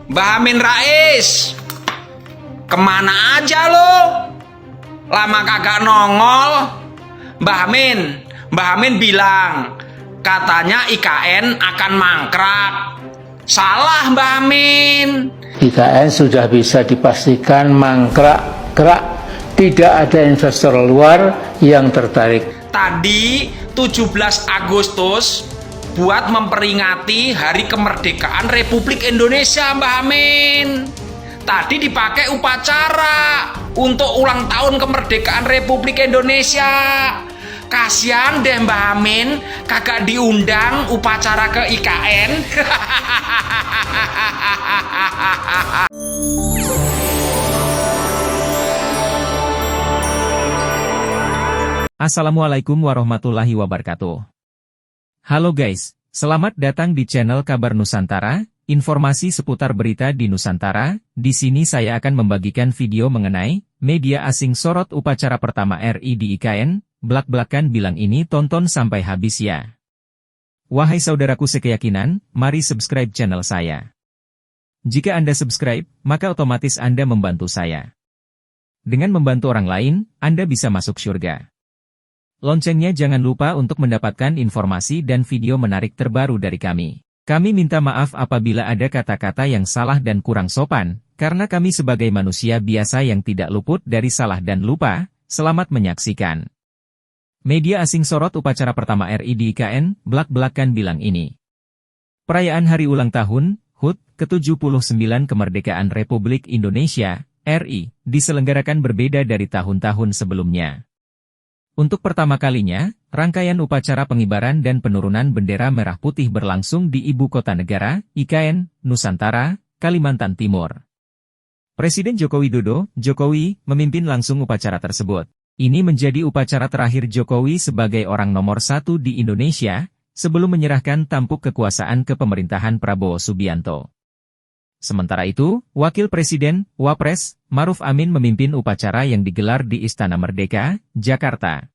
Mbah Amin Rais, kemana aja lo? Lama kagak nongol. Mbah Amin bilang katanya IKN akan mangkrak. Salah Mbah Amin. IKN sudah bisa dipastikan mangkrak. Tidak ada investor luar yang tertarik. Tadi 17 Agustus buat memperingati Hari Kemerdekaan Republik Indonesia, Mbah Amin. Tadi dipakai upacara untuk ulang tahun kemerdekaan Republik Indonesia. Kasian deh Mbah Amin, kagak diundang upacara ke IKN. Assalamualaikum warahmatullahi wabarakatuh. Halo guys, selamat datang di channel Kabar Nusantara, informasi seputar berita di Nusantara. Di sini saya akan membagikan video mengenai media asing sorot upacara pertama RI di IKN, blak-blakan bilang ini tonton sampai habis ya. Wahai saudaraku sekeyakinan, mari subscribe channel saya. Jika Anda subscribe, maka otomatis Anda membantu saya. Dengan membantu orang lain, Anda bisa masuk surga. Loncengnya jangan lupa untuk mendapatkan informasi dan video menarik terbaru dari kami. Kami minta maaf apabila ada kata-kata yang salah dan kurang sopan, karena kami sebagai manusia biasa yang tidak luput dari salah dan lupa. Selamat menyaksikan. Media asing sorot upacara pertama RI di IKN, blak-blakan bilang ini. Perayaan Hari Ulang Tahun, HUT, ke-79 Kemerdekaan Republik Indonesia, RI, diselenggarakan berbeda dari tahun-tahun sebelumnya. Untuk pertama kalinya, rangkaian upacara pengibaran dan penurunan bendera merah putih berlangsung di Ibu Kota Negara, IKN, Nusantara, Kalimantan Timur. Presiden Joko Widodo, Jokowi, memimpin langsung upacara tersebut. Ini menjadi upacara terakhir Jokowi sebagai orang nomor 1 di Indonesia, sebelum menyerahkan tampuk kekuasaan ke pemerintahan Prabowo Subianto. Sementara itu, Wakil Presiden, Wapres, Maruf Amin memimpin upacara yang digelar di Istana Merdeka, Jakarta.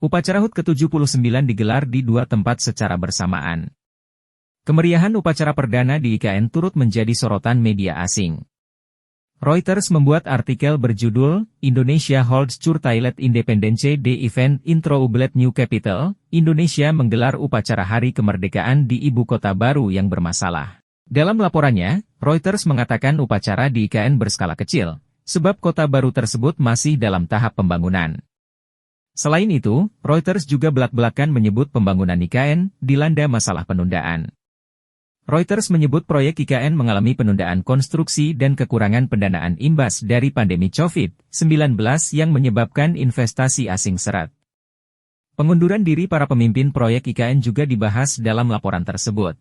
Upacara HUT ke-79 digelar di dua tempat secara bersamaan. Kemeriahan upacara perdana di IKN turut menjadi sorotan media asing. Reuters membuat artikel berjudul, Indonesia holds Curtailet Independence Day Event Intro Ublet New Capital, Indonesia menggelar upacara Hari Kemerdekaan di Ibu Kota Baru yang bermasalah. Dalam laporannya, Reuters mengatakan upacara di IKN berskala kecil, sebab kota baru tersebut masih dalam tahap pembangunan. Selain itu, Reuters juga belak-belakan menyebut pembangunan IKN dilanda masalah penundaan. Reuters menyebut proyek IKN mengalami penundaan konstruksi dan kekurangan pendanaan imbas dari pandemi COVID-19 yang menyebabkan investasi asing seret. Pengunduran diri para pemimpin proyek IKN juga dibahas dalam laporan tersebut.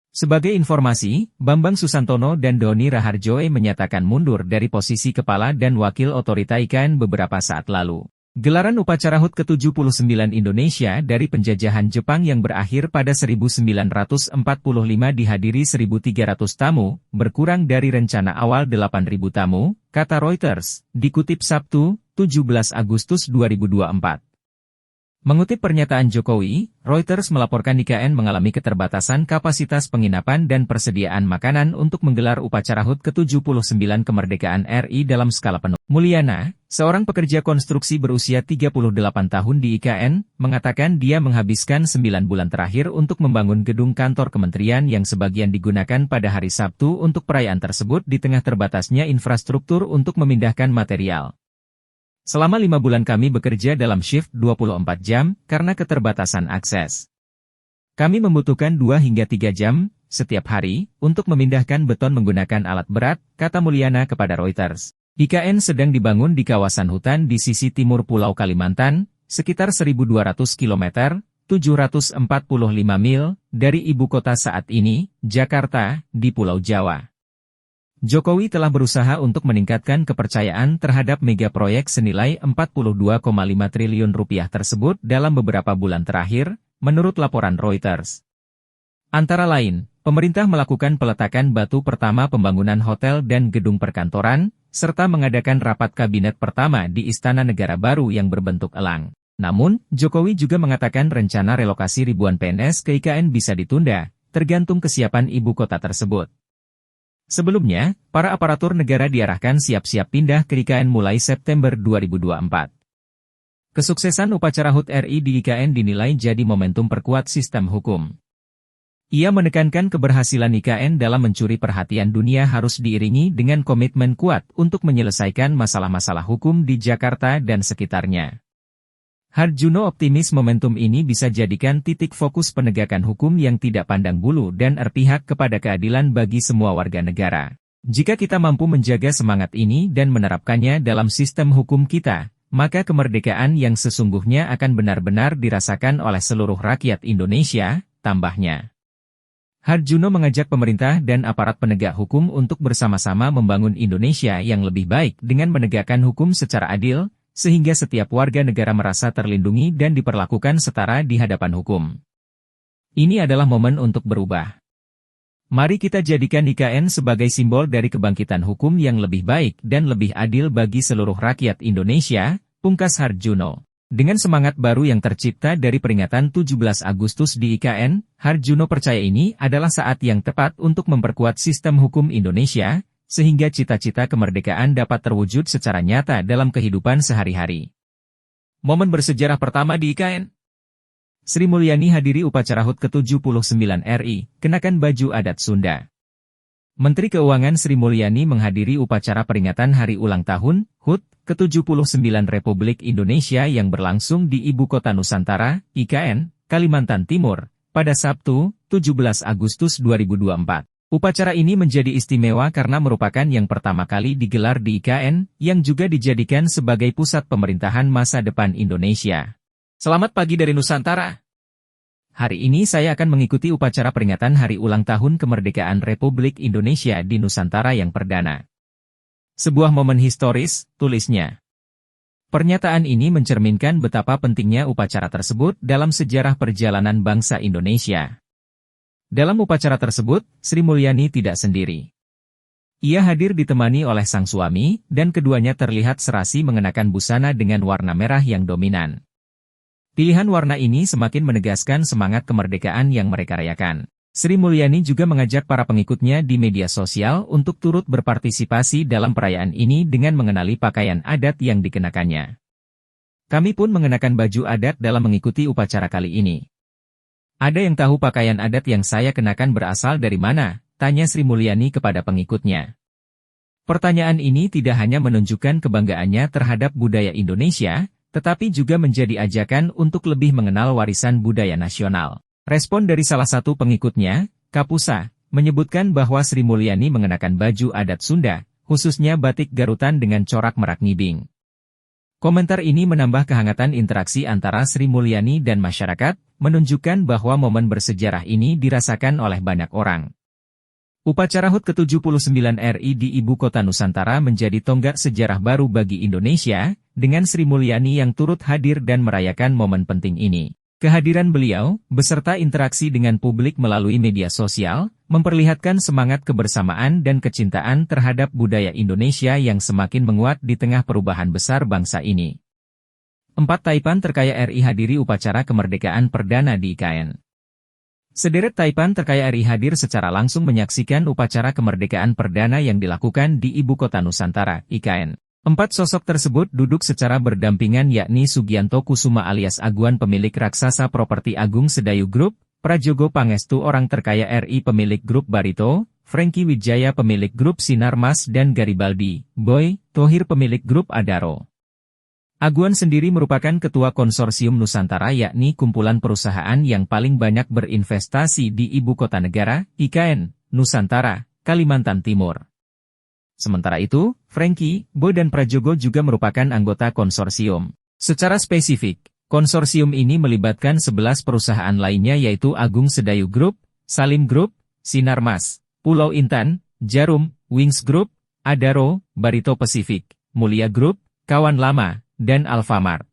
Sebagai informasi, Bambang Susantono dan Doni Raharjo menyatakan mundur dari posisi kepala dan wakil otorita IKN beberapa saat lalu. Gelaran upacara HUT ke-79 Indonesia dari penjajahan Jepang yang berakhir pada 1945 dihadiri 1.300 tamu, berkurang dari rencana awal 8.000 tamu, kata Reuters, dikutip Sabtu, 17 Agustus 2024. Mengutip pernyataan Jokowi, Reuters melaporkan IKN mengalami keterbatasan kapasitas penginapan dan persediaan makanan untuk menggelar upacara HUT ke-79 Kemerdekaan RI dalam skala penuh. Mulyana, seorang pekerja konstruksi berusia 38 tahun di IKN, mengatakan dia menghabiskan 9 bulan terakhir untuk membangun gedung kantor kementerian yang sebagian digunakan pada hari Sabtu untuk perayaan tersebut di tengah terbatasnya infrastruktur untuk memindahkan material. Selama 5 bulan kami bekerja dalam shift 24 jam, karena keterbatasan akses. Kami membutuhkan 2 hingga 3 jam, setiap hari, untuk memindahkan beton menggunakan alat berat, kata Mulyana kepada Reuters. IKN sedang dibangun di kawasan hutan di sisi timur Pulau Kalimantan, sekitar 1.200 km, 745 mil, dari ibu kota saat ini, Jakarta, di Pulau Jawa. Jokowi telah berusaha untuk meningkatkan kepercayaan terhadap mega proyek senilai 42,5 triliun rupiah tersebut dalam beberapa bulan terakhir, menurut laporan Reuters. Antara lain, pemerintah melakukan peletakan batu pertama pembangunan hotel dan gedung perkantoran, serta mengadakan rapat kabinet pertama di Istana Negara baru yang berbentuk elang. Namun, Jokowi juga mengatakan rencana relokasi ribuan PNS ke IKN bisa ditunda, tergantung kesiapan ibu kota tersebut. Sebelumnya, para aparatur negara diarahkan siap-siap pindah ke IKN mulai September 2024. Kesuksesan upacara HUT RI di IKN dinilai jadi momentum perkuat sistem hukum. Ia menekankan keberhasilan IKN dalam mencuri perhatian dunia harus diiringi dengan komitmen kuat untuk menyelesaikan masalah-masalah hukum di Jakarta dan sekitarnya. Harjono optimis momentum ini bisa jadikan titik fokus penegakan hukum yang tidak pandang bulu dan berpihak kepada keadilan bagi semua warga negara. Jika kita mampu menjaga semangat ini dan menerapkannya dalam sistem hukum kita, maka kemerdekaan yang sesungguhnya akan benar-benar dirasakan oleh seluruh rakyat Indonesia, tambahnya. Harjono mengajak pemerintah dan aparat penegak hukum untuk bersama-sama membangun Indonesia yang lebih baik dengan menegakkan hukum secara adil, sehingga setiap warga negara merasa terlindungi dan diperlakukan setara di hadapan hukum. Ini adalah momen untuk berubah. Mari kita jadikan IKN sebagai simbol dari kebangkitan hukum yang lebih baik dan lebih adil bagi seluruh rakyat Indonesia, pungkas Harjono. Dengan semangat baru yang tercipta dari peringatan 17 Agustus di IKN, Harjono percaya ini adalah saat yang tepat untuk memperkuat sistem hukum Indonesia, sehingga cita-cita kemerdekaan dapat terwujud secara nyata dalam kehidupan sehari-hari. Momen bersejarah pertama di IKN. Sri Mulyani hadiri upacara HUT ke-79 RI, kenakan baju adat Sunda. Menteri Keuangan Sri Mulyani menghadiri upacara peringatan Hari Ulang Tahun HUT ke-79 Republik Indonesia yang berlangsung di Ibu Kota Nusantara, IKN, Kalimantan Timur, pada Sabtu, 17 Agustus 2024. Upacara ini menjadi istimewa karena merupakan yang pertama kali digelar di IKN, yang juga dijadikan sebagai pusat pemerintahan masa depan Indonesia. Selamat pagi dari Nusantara. Hari ini saya akan mengikuti upacara peringatan Hari Ulang Tahun Kemerdekaan Republik Indonesia di Nusantara yang perdana. Sebuah momen historis, tulisnya. Pernyataan ini mencerminkan betapa pentingnya upacara tersebut dalam sejarah perjalanan bangsa Indonesia. Dalam upacara tersebut, Sri Mulyani tidak sendiri. Ia hadir ditemani oleh sang suami, dan keduanya terlihat serasi mengenakan busana dengan warna merah yang dominan. Pilihan warna ini semakin menegaskan semangat kemerdekaan yang mereka rayakan. Sri Mulyani juga mengajak para pengikutnya di media sosial untuk turut berpartisipasi dalam perayaan ini dengan mengenali pakaian adat yang dikenakannya. Kami pun mengenakan baju adat dalam mengikuti upacara kali ini. Ada yang tahu pakaian adat yang saya kenakan berasal dari mana? Tanya Sri Mulyani kepada pengikutnya. Pertanyaan ini tidak hanya menunjukkan kebanggaannya terhadap budaya Indonesia, tetapi juga menjadi ajakan untuk lebih mengenal warisan budaya nasional. Respon dari salah satu pengikutnya, Kapusa, menyebutkan bahwa Sri Mulyani mengenakan baju adat Sunda, khususnya batik Garutan dengan corak merak ngibing. Komentar ini menambah kehangatan interaksi antara Sri Mulyani dan masyarakat, menunjukkan bahwa momen bersejarah ini dirasakan oleh banyak orang. Upacara HUT ke-79 RI di Ibu Kota Nusantara menjadi tonggak sejarah baru bagi Indonesia, dengan Sri Mulyani yang turut hadir dan merayakan momen penting ini. Kehadiran beliau, beserta interaksi dengan publik melalui media sosial, memperlihatkan semangat kebersamaan dan kecintaan terhadap budaya Indonesia yang semakin menguat di tengah perubahan besar bangsa ini. 4 Taipan terkaya RI hadiri upacara kemerdekaan perdana di IKN. Sederet Taipan terkaya RI hadir secara langsung menyaksikan upacara kemerdekaan perdana yang dilakukan di Ibu Kota Nusantara, IKN. 4 sosok tersebut duduk secara berdampingan yakni Sugianto Kusuma alias Aguan pemilik raksasa properti Agung Sedayu Group, Prajogo Pangestu orang terkaya RI pemilik grup Barito, Franky Wijaya pemilik grup Sinarmas dan Garibaldi, Boy, Thohir pemilik grup Adaro. Aguan sendiri merupakan ketua konsorsium Nusantara yakni kumpulan perusahaan yang paling banyak berinvestasi di Ibu Kota Negara, IKN, Nusantara, Kalimantan Timur. Sementara itu, Franky, Boy dan Prajogo juga merupakan anggota konsorsium. Secara spesifik, konsorsium ini melibatkan 11 perusahaan lainnya yaitu Agung Sedayu Group, Salim Group, Sinarmas, Pulau Intan, Jarum, Wings Group, Adaro, Barito Pacific, Mulia Group, Kawan Lama, dan Alfamart.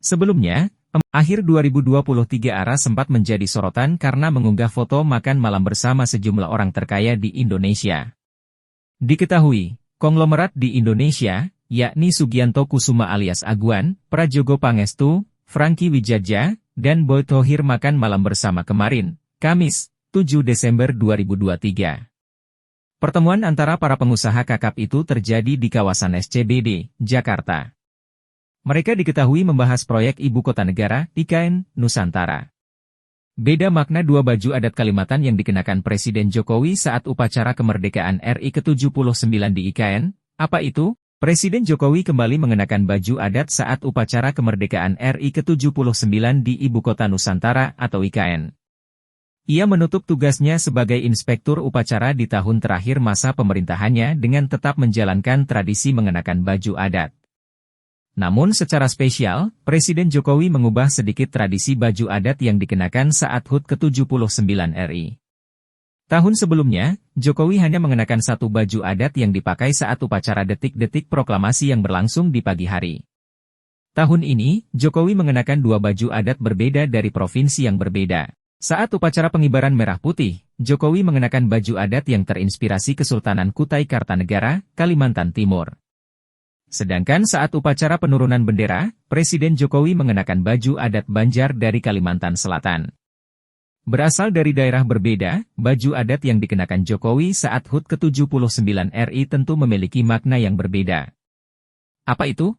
Sebelumnya, akhir 2023 Ara sempat menjadi sorotan karena mengunggah foto makan malam bersama sejumlah orang terkaya di Indonesia. Diketahui, konglomerat di Indonesia, yakni Sugianto Kusuma alias Aguan, Prajogo Pangestu, Franky Wijaya, dan Boy Thohir makan malam bersama kemarin, Kamis, 7 Desember 2023. Pertemuan antara para pengusaha kakap itu terjadi di kawasan SCBD, Jakarta. Mereka diketahui membahas proyek Ibu Kota Negara, IKN, Nusantara. Beda makna dua baju adat Kalimantan yang dikenakan Presiden Jokowi saat upacara kemerdekaan RI ke-79 di IKN. Apa itu? Presiden Jokowi kembali mengenakan baju adat saat upacara kemerdekaan RI ke-79 di Ibu Kota Nusantara atau IKN. Ia menutup tugasnya sebagai inspektur upacara di tahun terakhir masa pemerintahannya dengan tetap menjalankan tradisi mengenakan baju adat. Namun secara spesial, Presiden Jokowi mengubah sedikit tradisi baju adat yang dikenakan saat HUT ke-79 RI. Tahun sebelumnya, Jokowi hanya mengenakan satu baju adat yang dipakai saat upacara detik-detik proklamasi yang berlangsung di pagi hari. Tahun ini, Jokowi mengenakan dua baju adat berbeda dari provinsi yang berbeda. Saat upacara pengibaran merah putih, Jokowi mengenakan baju adat yang terinspirasi Kesultanan Kutai Kartanegara, Kalimantan Timur. Sedangkan saat upacara penurunan bendera, Presiden Jokowi mengenakan baju adat Banjar dari Kalimantan Selatan. Berasal dari daerah berbeda, baju adat yang dikenakan Jokowi saat HUT ke-79 RI tentu memiliki makna yang berbeda. Apa itu?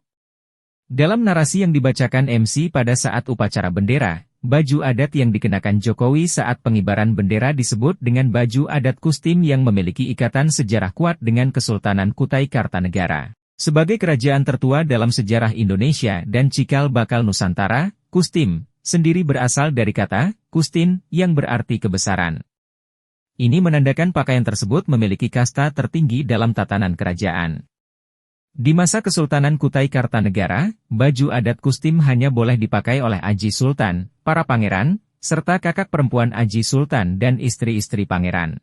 Dalam narasi yang dibacakan MC pada saat upacara bendera, baju adat yang dikenakan Jokowi saat pengibaran bendera disebut dengan baju adat Kustim yang memiliki ikatan sejarah kuat dengan Kesultanan Kutai Kartanegara. Sebagai kerajaan tertua dalam sejarah Indonesia dan cikal bakal Nusantara, Kustim sendiri berasal dari kata Kustin yang berarti kebesaran. Ini menandakan pakaian tersebut memiliki kasta tertinggi dalam tatanan kerajaan. Di masa Kesultanan Kutai Kartanegara, baju adat Kustim hanya boleh dipakai oleh Aji Sultan, para pangeran, serta kakak perempuan Aji Sultan dan istri-istri pangeran.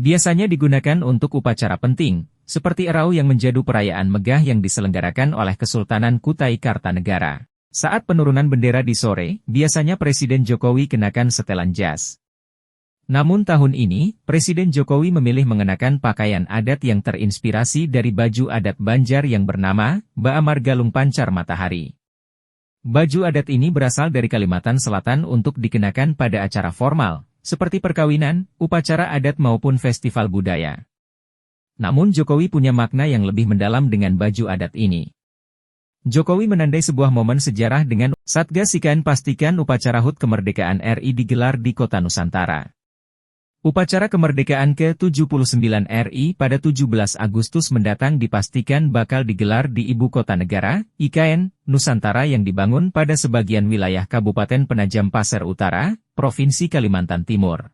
Biasanya digunakan untuk upacara penting, seperti Erau yang menjadi perayaan megah yang diselenggarakan oleh Kesultanan Kutai Kartanegara. Saat penurunan bendera di sore, biasanya Presiden Jokowi kenakan setelan jas. Namun tahun ini, Presiden Jokowi memilih mengenakan pakaian adat yang terinspirasi dari baju adat Banjar yang bernama Baamar Galung Pancar Matahari. Baju adat ini berasal dari Kalimantan Selatan untuk dikenakan pada acara formal, seperti perkawinan, upacara adat maupun festival budaya. Namun Jokowi punya makna yang lebih mendalam dengan baju adat ini. Jokowi menandai sebuah momen sejarah dengan Satgas IKN pastikan upacara HUT kemerdekaan RI digelar di Kota Nusantara. Upacara kemerdekaan ke-79 RI pada 17 Agustus mendatang dipastikan bakal digelar di Ibu Kota Negara, IKN, Nusantara yang dibangun pada sebagian wilayah Kabupaten Penajam Pasir Utara, Provinsi Kalimantan Timur.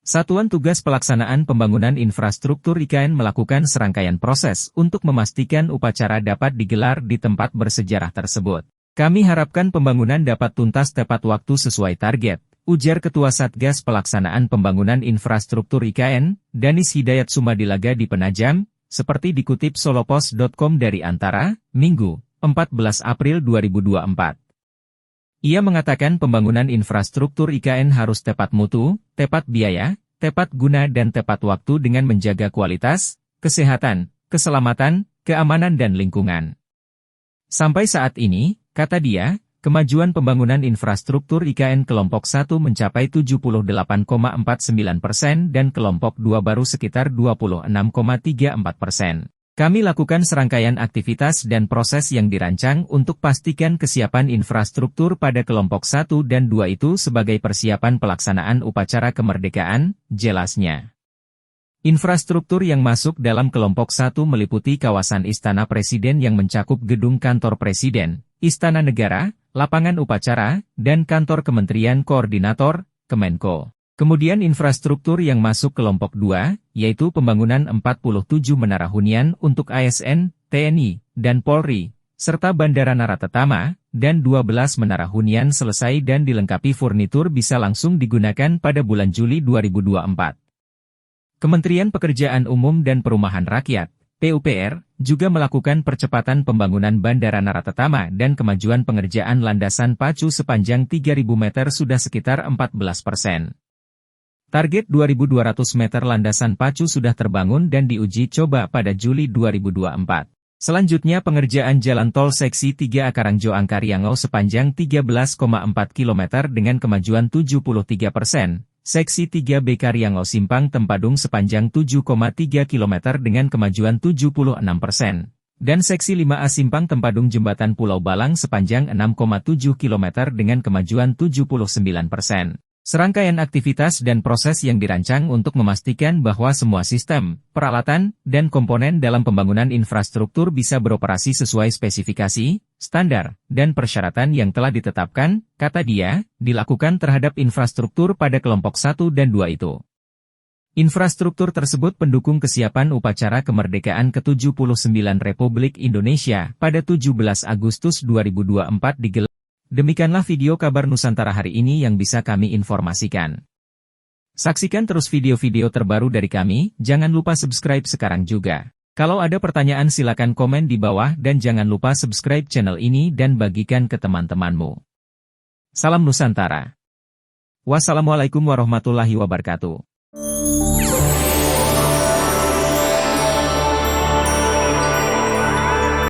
Satuan Tugas Pelaksanaan Pembangunan Infrastruktur IKN melakukan serangkaian proses untuk memastikan upacara dapat digelar di tempat bersejarah tersebut. Kami harapkan pembangunan dapat tuntas tepat waktu sesuai target, ujar Ketua Satgas Pelaksanaan Pembangunan Infrastruktur IKN, Danis Hidayat Sumadilaga di Penajam, seperti dikutip solopos.com dari Antara, Minggu, 14 April 2024. Ia mengatakan pembangunan infrastruktur IKN harus tepat mutu, tepat biaya, tepat guna dan tepat waktu dengan menjaga kualitas, kesehatan, keselamatan, keamanan dan lingkungan. Sampai saat ini, kata dia, kemajuan pembangunan infrastruktur IKN kelompok 1 mencapai 78,49% dan kelompok 2 baru sekitar 26,34%. Kami lakukan serangkaian aktivitas dan proses yang dirancang untuk pastikan kesiapan infrastruktur pada kelompok 1 dan 2 itu sebagai persiapan pelaksanaan upacara kemerdekaan, jelasnya. Infrastruktur yang masuk dalam kelompok 1 meliputi kawasan Istana Presiden yang mencakup gedung kantor Presiden, Istana Negara, lapangan upacara, dan kantor Kementerian Koordinator, Kemenko. Kemudian infrastruktur yang masuk kelompok 2, yaitu pembangunan 47 menara hunian untuk ASN, TNI, dan Polri, serta Bandara Naratatama, dan 12 menara hunian selesai dan dilengkapi furnitur bisa langsung digunakan pada bulan Juli 2024. Kementerian Pekerjaan Umum dan Perumahan Rakyat, PUPR, juga melakukan percepatan pembangunan Bandara Naratatama dan kemajuan pengerjaan landasan pacu sepanjang 3.000 meter sudah sekitar 14%. Target 2.200 meter landasan pacu sudah terbangun dan diuji coba pada Juli 2024. Selanjutnya pengerjaan jalan tol seksi 3 Karangjo-Angkariangau sepanjang 13,4 km dengan kemajuan 73%, Seksi 3B Karyango Simpang Tempadung sepanjang 7,3 km dengan kemajuan 76%. Dan Seksi 5A Simpang Tempadung Jembatan Pulau Balang sepanjang 6,7 km dengan kemajuan 79%. Serangkaian aktivitas dan proses yang dirancang untuk memastikan bahwa semua sistem, peralatan, dan komponen dalam pembangunan infrastruktur bisa beroperasi sesuai spesifikasi, standar, dan persyaratan yang telah ditetapkan, kata dia, dilakukan terhadap infrastruktur pada kelompok 1 dan 2 itu. Infrastruktur tersebut pendukung kesiapan upacara kemerdekaan ke-79 Republik Indonesia pada 17 Agustus 2024 digelar. Demikianlah video kabar Nusantara hari ini yang bisa kami informasikan. Saksikan terus video-video terbaru dari kami, jangan lupa subscribe sekarang juga. Kalau ada pertanyaan silakan komen di bawah dan jangan lupa subscribe channel ini dan bagikan ke teman-temanmu. Salam Nusantara. Wassalamualaikum warahmatullahi wabarakatuh.